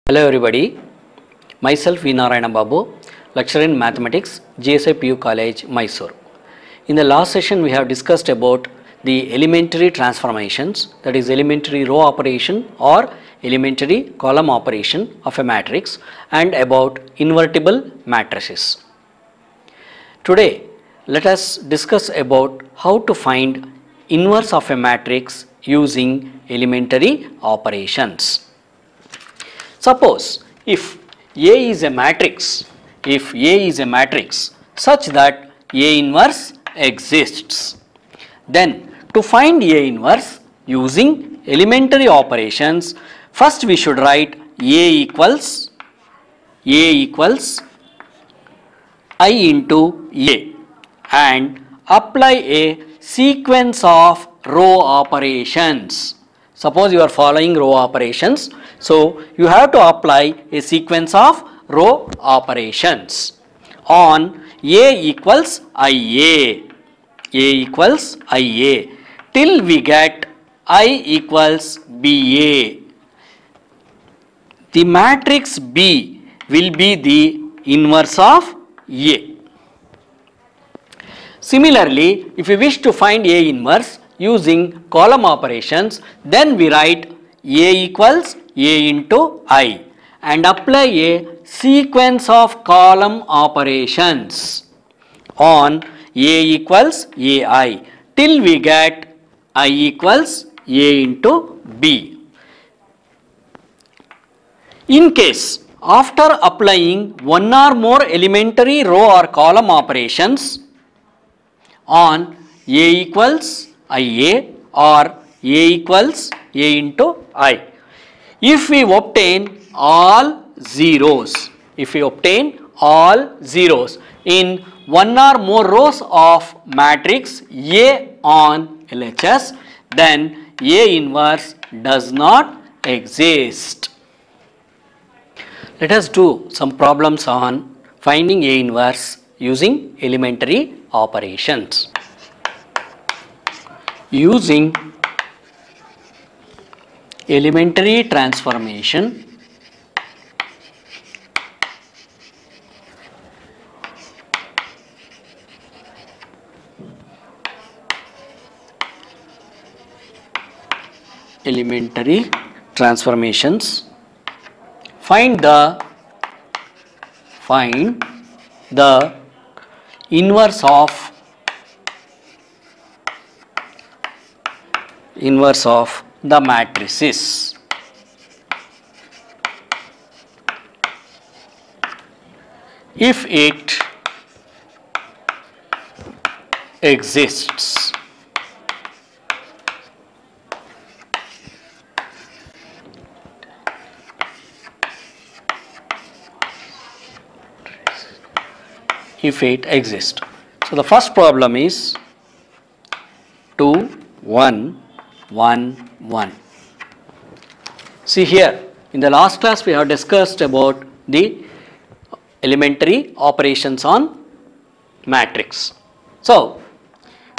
Hello everybody, myself V. Narayana Babu, lecturer in Mathematics, GSI PU College, Mysore. In the last session we have discussed about the elementary transformations, that is elementary row operation or elementary column operation of a matrix, and about invertible matrices. Today let us discuss about how to find inverse of a matrix using elementary operations. Suppose if A is a matrix, such that A inverse exists, then to find A inverse using elementary operations, first we should write A equals I into A and apply a sequence of row operations. Suppose you are following row operations, so you have to apply a sequence of row operations on A equals IA till we get I equals BA. The matrix B will be the inverse of A. Similarly, if we wish to find A inverse using column operations, then we write A equals A into I and apply a sequence of column operations on A equals AI till we get I equals A into B. In case after applying one or more elementary row or column operations on A equals IA or A equals A into I, if we obtain all zeros in one or more rows of matrix A on LHS, then A inverse does not exist. Let us do some problems on finding A inverse using elementary operations. Using elementary transformation, find the inverse of the matrices. If it exists. So the first problem is 2, 1, 1, 1. See here, in the last class we have discussed about the elementary operations on matrix. So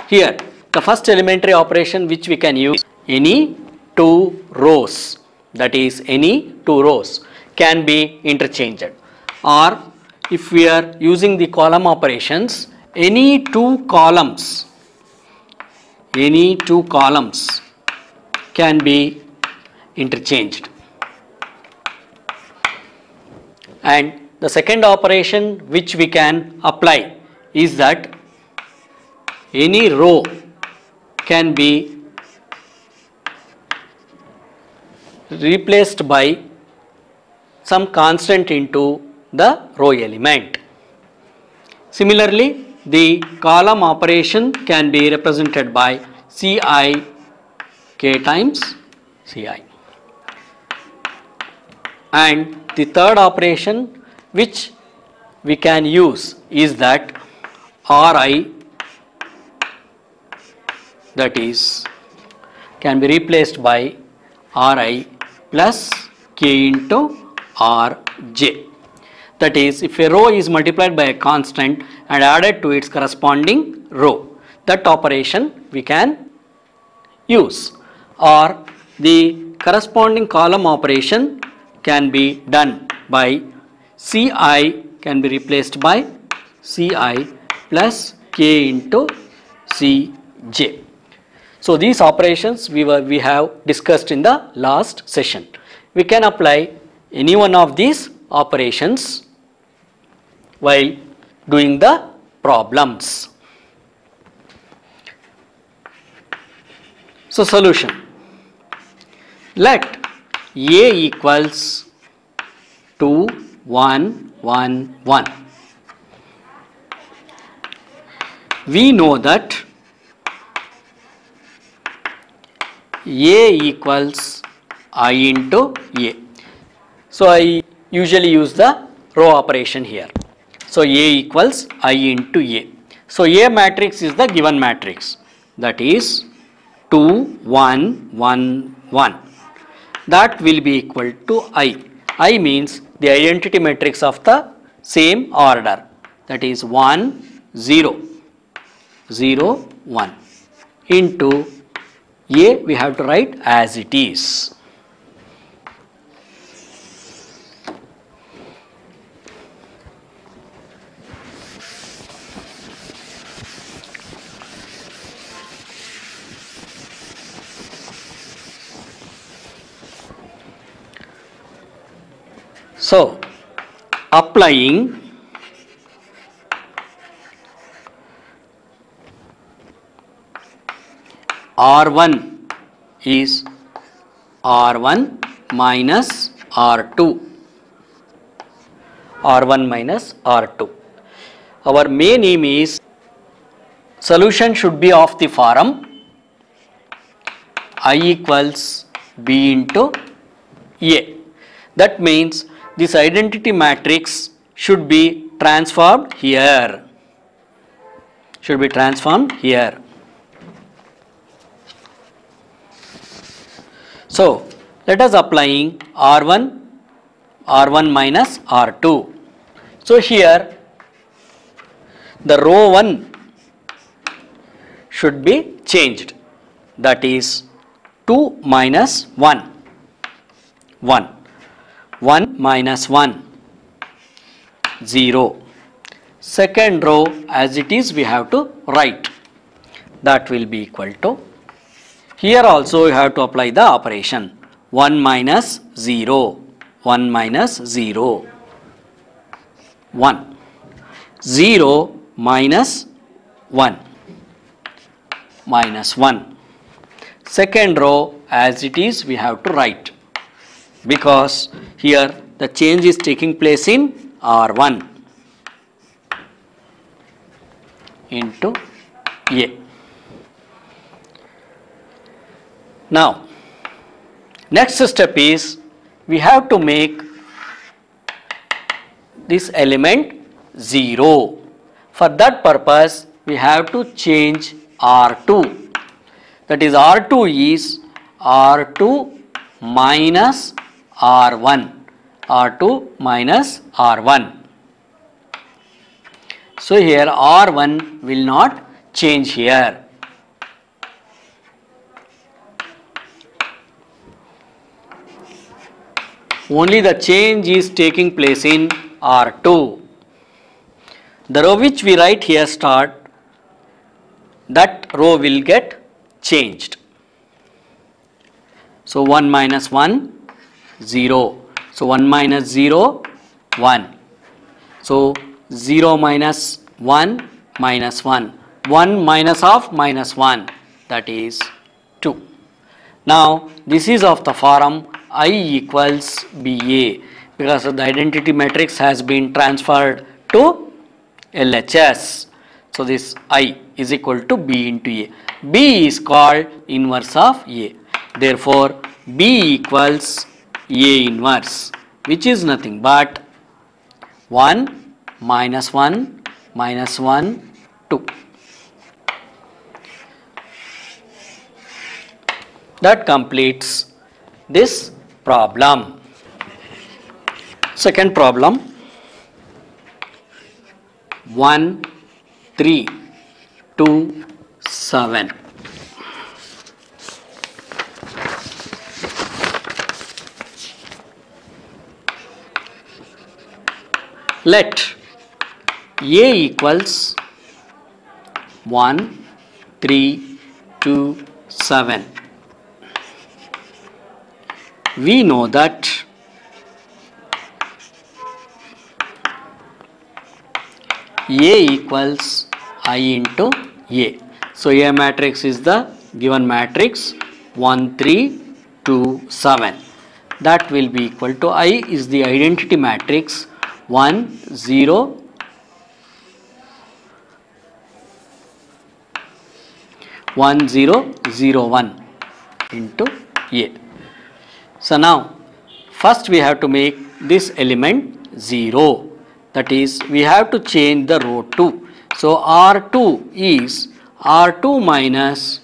here the first elementary operation which we can use, any two rows, that is any two rows can be interchanged, or if we are using the column operations, any two columns can be interchanged. And the second operation which we can apply is that any row can be replaced by some constant into the row element. Similarly, the column operation can be represented by Ci k times Ci. And the third operation which we can use is that Ri, that is can be replaced by Ri plus k into Rj. That is, if a row is multiplied by a constant and added to its corresponding row, that operation we can use. Or the corresponding column operation can be done by Ci can be replaced by Ci plus K into Cj. So these operations we have discussed in the last session. We can apply any one of these operations while doing the problems. So solution. Let A equals 2, 1, 1, 1. We know that A equals I into A. So I usually use the row operation here. So A equals I into A. So A matrix is the given matrix, that is 2, 1, 1, 1. That will be equal to I. I means the identity matrix of the same order, that is 1, 0, 0, 1 into A we have to write as it is. So applying R1 is R1 minus R2. R1 minus R2. Our main aim is solution should be of the form I equals B into A. That means this identity matrix should be transformed here. Should be transformed here. So let us applying R1 minus R2. So here the row 1 should be changed, that is 2 minus 1, 1, 1 minus 1, 0. Second row as it is we have to write, that will be equal to, here also you have to apply the operation 1 minus 0, 1 minus 0, 1, 0 minus 1, minus 1. Second row as it is we have to write, because here the change is taking place in R1 into A. Now next step is we have to make this element 0. For that purpose we have to change R2, that is R2 is R2 minus R1, R2 minus R1. So here R1 will not change here. Only the change is taking place in R2. The row which we write here start, that row will get changed. So 1 minus 1, 0. So 1 minus 0, 1. So 0 minus 1, minus 1. 1 minus of minus 1, that is 2. Now this is of the form I equals BA, because the identity matrix has been transferred to LHS. So this I is equal to B into A. B is called inverse of A. Therefore B equals A inverse, which is nothing but 1 minus 1 minus 1, 2. That completes this problem. Second problem, 1, 3, 2, 7. Let A equals 1, 3, 2, 7. We know that A equals I into A. So A matrix is the given matrix 1, 3, 2, 7. That will be equal to I is the identity matrix 1, 0, 1, 0, 0, 1 into A. So now first we have to make this element 0, that is we have to change the row 2. So R2 is R2 minus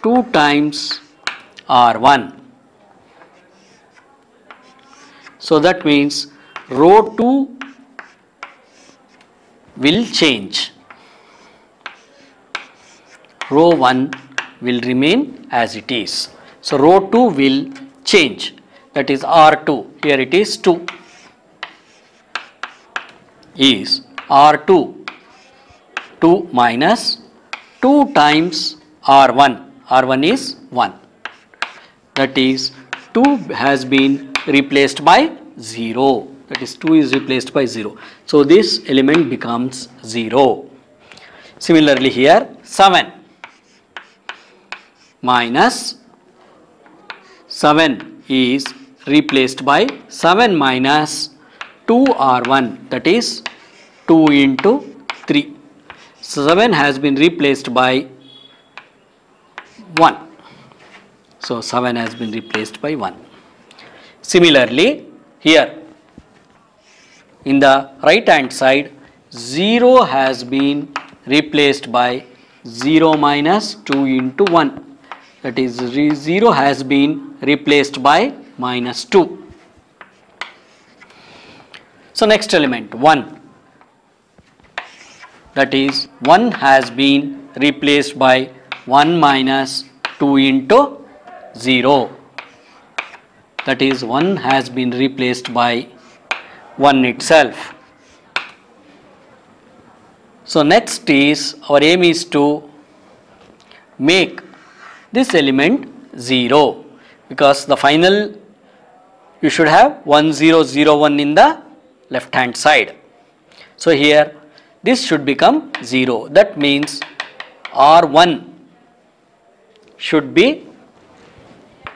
2 times R1. So that means row 2 will change. Row 1 will remain as it is. So row 2 will change, that is R2, here it is 2, is R2, 2 minus 2 times R1, R1 is 1, that is 2 has been replaced by 0, that is 2 is replaced by 0. So this element becomes 0. Similarly here 7 minus 7 is replaced by 7 minus 2R1, that is 2 into 3. So 7 has been replaced by 1. So 7 has been replaced by 1. Similarly here in the right hand side 0 has been replaced by 0 minus 2 into 1. That is 0 has been replaced by minus 2. So next element 1, that is 1 has been replaced by 1 minus 2 into 0, that is 1 has been replaced by 1 itself. So next is our aim is to make this element 0, because the final you should have 1 0 0 1 in the left hand side. So here this should become 0, that means R1 should be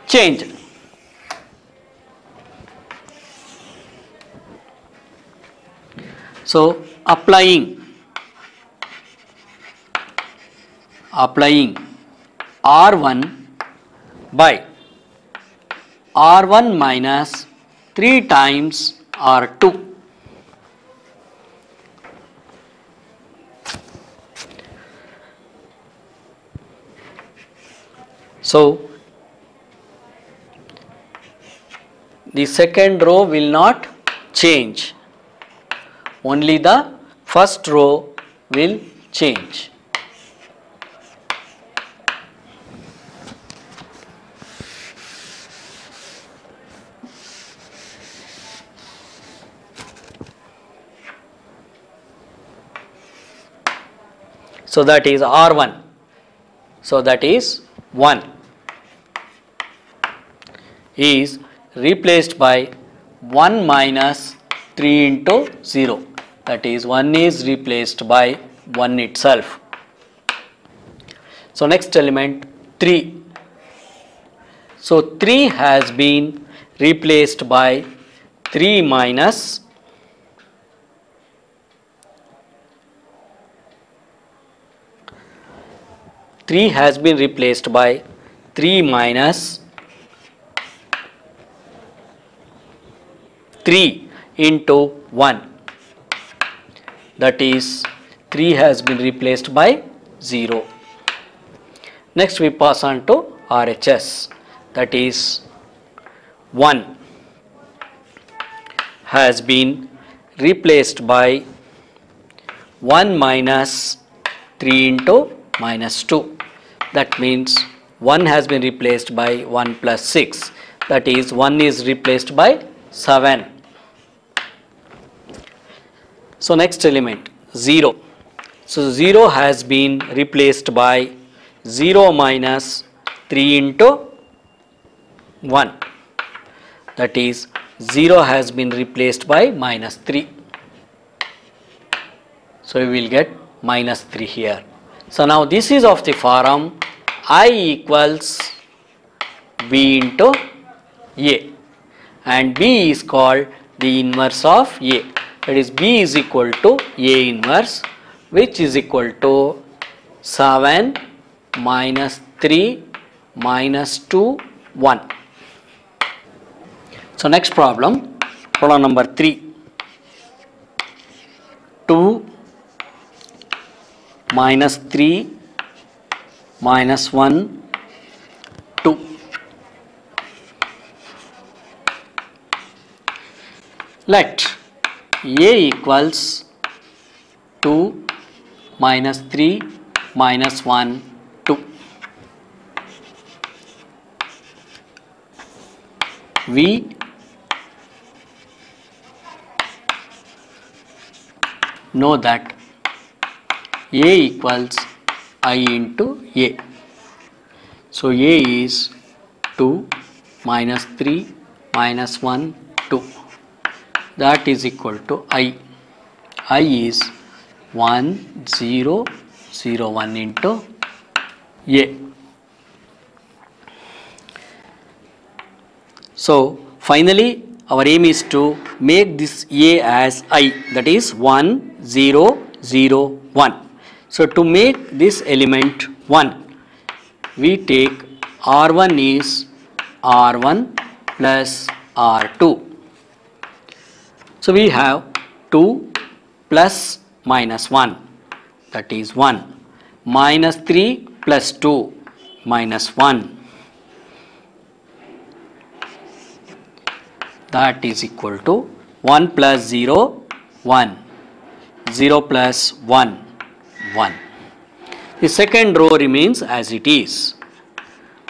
changed. So applying R1 by R1 minus 3 times R2. So the second row will not change, only the first row will change. So that is R1. So that is 1 is replaced by 1 minus 3 into 0, that is 1 is replaced by 1 itself. So next element 3. So 3 has been replaced by 3 minus 3 has been replaced by 3 minus 3 into 1, that is 3 has been replaced by 0. Next we pass on to RHS, that is 1 has been replaced by 1 minus 3 into minus 2, that means 1 has been replaced by 1 plus 6, that is 1 is replaced by 7. So next element 0. So 0 has been replaced by 0 minus 3 into 1, that is 0 has been replaced by minus 3. So we will get minus 3 here. So now this is of the form I equals B into A, and B is called the inverse of A, that is B is equal to A inverse, which is equal to 7 minus 3 minus 2 1. So next problem number 3, 2 minus 3 minus 1 2. Let A equals 2 minus 3 minus 1 2. We know that A equals I into A. So A is 2 minus 3 minus 1 2, that is equal to I. I is 1 0 0 1 into A. So finally our aim is to make this A as I, that is 1 0 0 1. So to make this element 1, we take R1 is R1 plus R2. So we have 2 plus minus 1, that is 1, minus 3 plus 2 minus 1, that is equal to 1 plus 0 1, 0 plus 1 1. The second row remains as it is,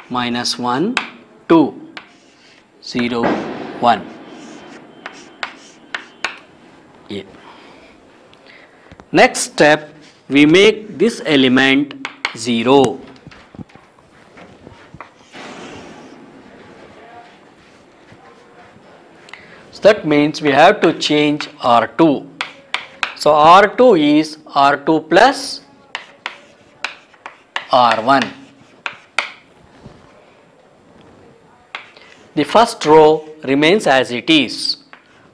minus 1 2 0 1. Yeah. Next step, we make this element 0. So that means we have to change R2. So R2 is R2 plus R1. The first row remains as it is,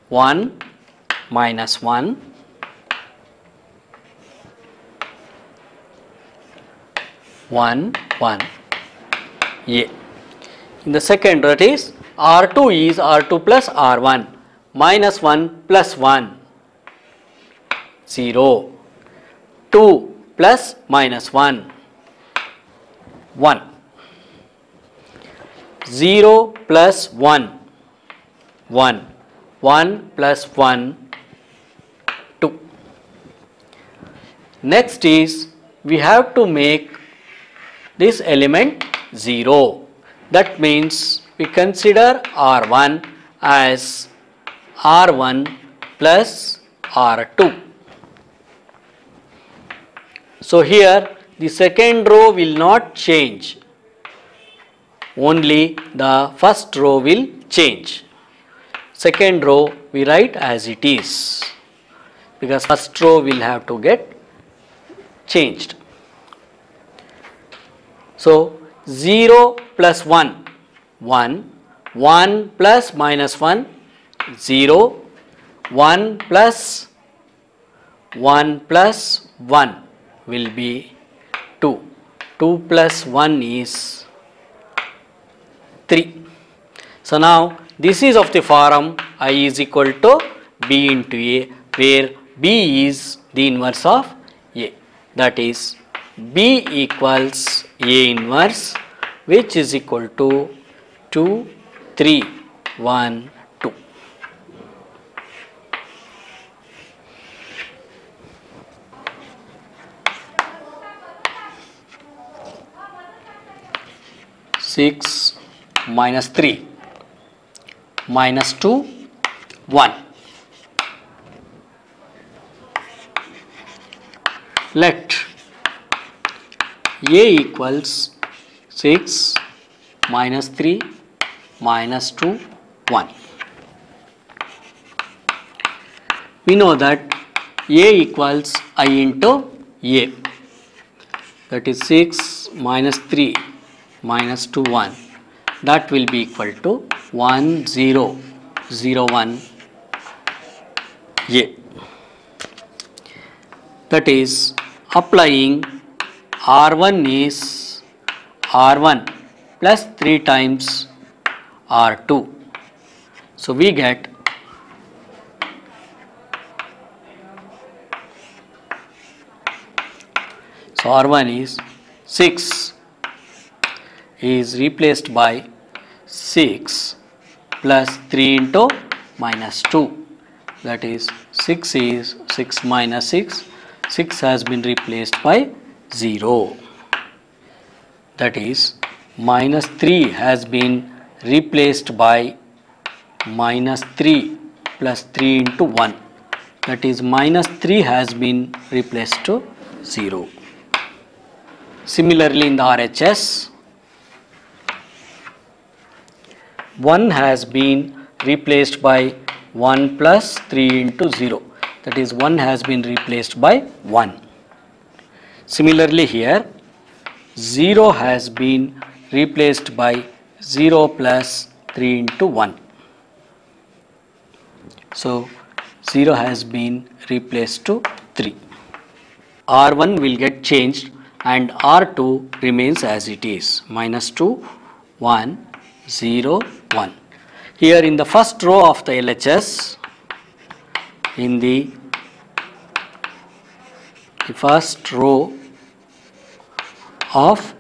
1 minus 1, 1 1. Yeah. In the second row, it is R2 is R2 plus R1, minus 1 plus 1 0, 2 plus minus 1 1, 0 plus 1 1, 1 plus 1 2. Next is we have to make this element 0. That means we consider R1 as R1 plus R2. So here the second row will not change, only the first row will change. Second row we write as it is, because first row will have to get changed. So 0 plus 1 1, 1 plus minus 1 0, 1 plus 1 plus 1 will be 2, 2 plus 1 is 3. So now this is of the form I is equal to B into A, where B is the inverse of A, that is B equals A inverse, which is equal to 2 3 1 2. Six minus 3 minus 2 1. let A equals 6 minus 3 minus 2 1. We know that A equals I into A, that is 6 minus 3 minus 2 1, that will be equal to 1 0 0 1 A. That is applying R1 is R1 plus 3 times R2. So we get R1 is 6 is replaced by 6 plus 3 into minus 2, that is 6 is 6 minus 6, 6 has been replaced by 0, that is minus 3 has been replaced by minus 3 plus 3 into 1, that is minus 3 has been replaced to 0. Similarly, in the RHS, 1 has been replaced by 1 plus 3 into 0, that is 1 has been replaced by 1. Similarly here, 0 has been replaced by 0 plus 3 into 1. So 0 has been replaced to 3. R1 will get changed and R2 remains as it is, minus 2 1 0 1. Here in the first row of the LHS, in the first row of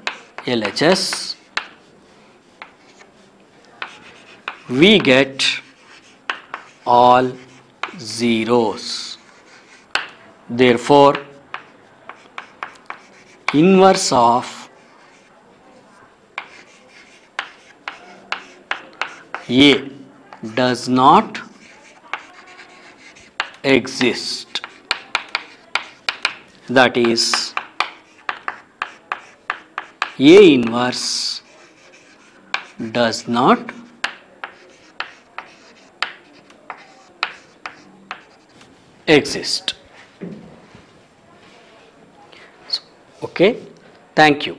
LHS, we get all zeros. Therefore, inverse of A does not exist. That is, A inverse does not exist. Okay, thank you.